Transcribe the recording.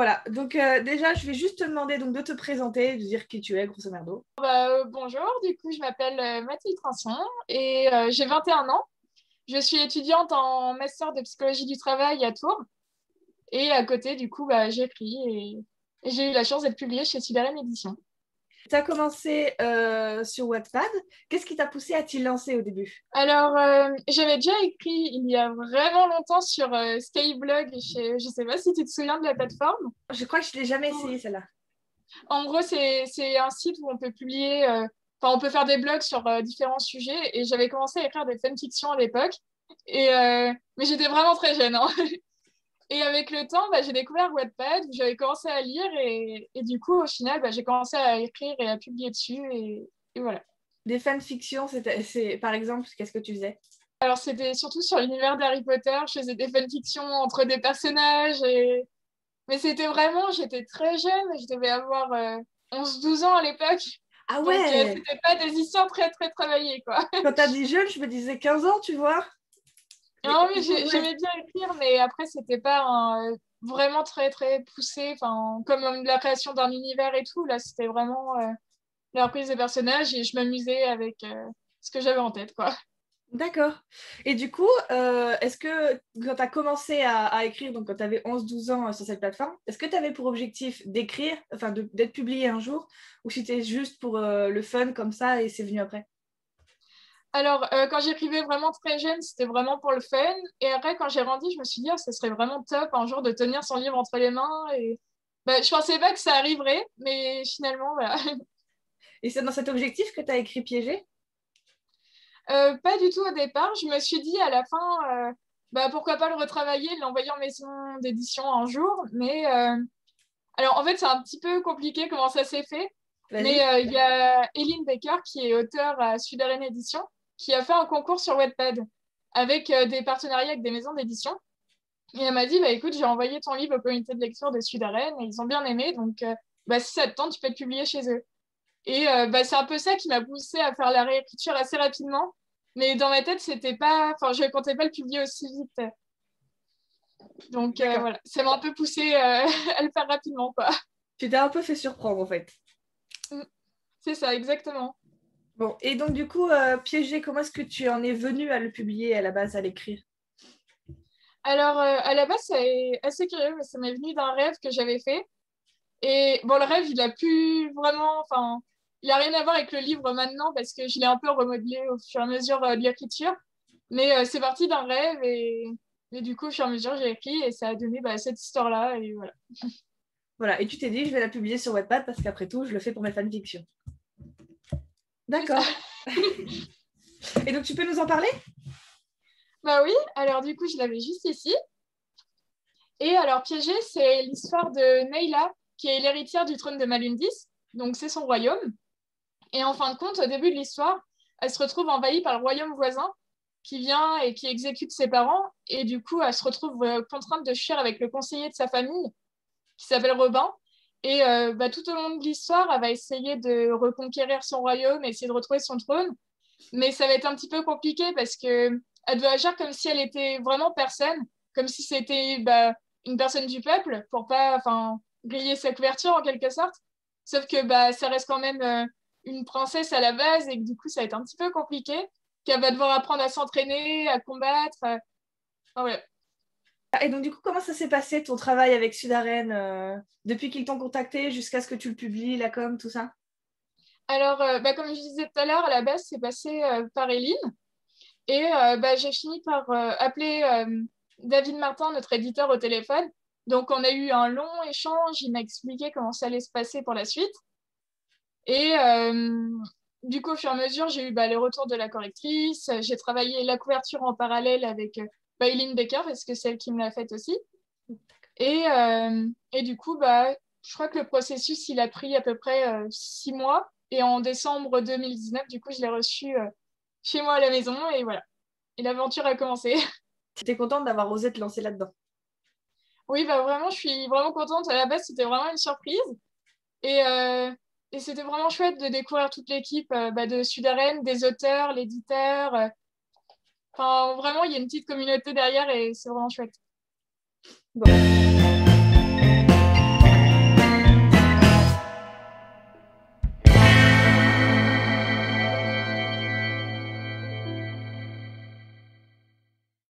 Voilà, donc déjà, je vais juste te demander donc, de te présenter, de dire qui tu es, grosso merdo. Bonjour, du coup, je m'appelle Mathilde Trincon et j'ai 21 ans. Je suis étudiante en master de psychologie du travail à Tours. Et à côté, du coup, j'écris et j'ai eu la chance d'être publiée chez Sudaren Édition. Tu as commencé sur Wattpad. Qu'est-ce qui t'a poussé à t'y lancer au début? Alors, j'avais déjà écrit il y a vraiment longtemps sur Skyblog. Je ne sais pas si tu te souviens de la plateforme. Je crois que je ne l'ai jamais essayé, celle-là. En gros, c'est un site où on peut publier, enfin, on peut faire des blogs sur différents sujets. Et j'avais commencé à écrire des fanfictions à l'époque. Mais j'étais vraiment très jeune, hein. Et avec le temps, j'ai découvert Wattpad, où j'avais commencé à lire. Et du coup, au final, j'ai commencé à écrire et à publier dessus. Et voilà. Des fanfictions, par exemple, qu'est-ce que tu faisais? Alors, c'était surtout sur l'univers d'Harry Potter. Je faisais des fanfictions entre des personnages. Mais c'était vraiment, j'étais très jeune. Je devais avoir 11-12 ans à l'époque. Ah Donc, ouais! c'était pas des histoires très, très travaillées, quoi. Quand t'as dit jeune, je me disais 15 ans, tu vois? Mais Non, mais ouais. j'aimais bien écrire, mais après, c'était pas vraiment très, très poussé. Enfin, comme la création d'un univers et tout. Là, c'était vraiment la reprise des personnages et je m'amusais avec ce que j'avais en tête, quoi. D'accord. Et du coup, est-ce que quand tu as commencé à écrire, donc quand tu avais 11-12 ans sur cette plateforme, est-ce que tu avais pour objectif d'écrire, enfin d'être publié un jour, ou si c'était juste pour le fun comme ça et c'est venu après? Alors, quand j'écrivais vraiment très jeune, c'était vraiment pour le fun. Et après, quand j'ai grandi, je me suis dit, oh, ce serait vraiment top un jour de tenir son livre entre les mains. Et je pensais pas que ça arriverait, mais finalement, voilà. Et c'est dans cet objectif que tu as écrit Piégé? Pas du tout au départ. Je me suis dit à la fin, pourquoi pas le retravailler, l'envoyer en maison d'édition un jour. Mais alors, en fait, c'est un petit peu compliqué comment ça s'est fait. Mais Vas-y. il y a Eileen Baker, qui est auteure à Sudaren Édition, qui a fait un concours sur Wattpad avec des partenariats avec des maisons d'édition. Et elle m'a dit, écoute, j'ai envoyé ton livre au comité de lecture de Sudaren et ils ont bien aimé. Donc, si ça te tente, tu peux te publier chez eux. Et c'est un peu ça qui m'a poussée à faire la réécriture assez rapidement. Mais dans ma tête, c'était pas... Enfin, je ne comptais pas le publier aussi vite. Donc, D'accord. voilà, ça m'a un peu poussée à le faire rapidement, quoi. Tu t'es un peu fait surprendre en fait. Mm. C'est ça, exactement. Bon, et donc du coup, Piégé, comment est-ce que tu en es venu à le publier à la base, à l'écrire? Alors, à la base, c'est assez curieux, mais ça m'est venu d'un rêve que j'avais fait. Et bon, le rêve, il a plus vraiment... Enfin, il n'a rien à voir avec le livre maintenant parce que je l'ai un peu remodelé au fur et à mesure de l'écriture. Mais c'est parti d'un rêve et du coup, au fur et à mesure, j'ai écrit et ça a donné cette histoire-là. Et voilà. Voilà, et tu t'es dit, je vais la publier sur Wattpad parce qu'après tout, je le fais pour mes fanfictions. C'est ça. D'accord. Et donc, tu peux nous en parler? Bah oui, alors du coup, je l'avais juste ici. Et alors, Piégé, c'est l'histoire de Neyla, qui est l'héritière du trône de Malundis. Donc, c'est son royaume. Et en fin de compte, au début de l'histoire, elle se retrouve envahie par le royaume voisin qui vient et qui exécute ses parents. Et du coup, elle se retrouve contrainte de fuir avec le conseiller de sa famille, qui s'appelle Robin. Et tout au long de l'histoire, elle va essayer de reconquérir son royaume et essayer de retrouver son trône. Mais ça va être un petit peu compliqué parce que elle doit agir comme si elle était vraiment personne, comme si c'était une personne du peuple pour pas, enfin, griller sa couverture en quelque sorte. Sauf que ça reste quand même une princesse à la base et que du coup ça va être un petit peu compliqué, qu'elle va devoir apprendre à s'entraîner, à combattre. Enfin, ouais. Et donc, du coup, comment ça s'est passé ton travail avec Sudaren depuis qu'ils t'ont contacté jusqu'à ce que tu le publies, la com, tout ça? Alors, comme je disais tout à l'heure, à la base, c'est passé par Eline. Et j'ai fini par appeler David Martin, notre éditeur, au téléphone. Donc, on a eu un long échange. Il m'a expliqué comment ça allait se passer pour la suite. Et du coup, au fur et à mesure, j'ai eu les retours de la correctrice. J'ai travaillé la couverture en parallèle avec Eileen Baker, parce que c'est elle qui me l'a faite aussi. Et du coup, je crois que le processus, il a pris à peu près 6 mois. Et en décembre 2019, du coup, je l'ai reçu chez moi à la maison. Et voilà. Et l'aventure a commencé. Tu étais contente d'avoir osé te lancer là-dedans? Oui, vraiment, je suis vraiment contente. À la base, c'était vraiment une surprise. Et, euh, et c'était vraiment chouette de découvrir toute l'équipe de Sudaren, des auteurs, l'éditeur. Enfin, vraiment, il y a une petite communauté derrière et c'est vraiment chouette. Bon.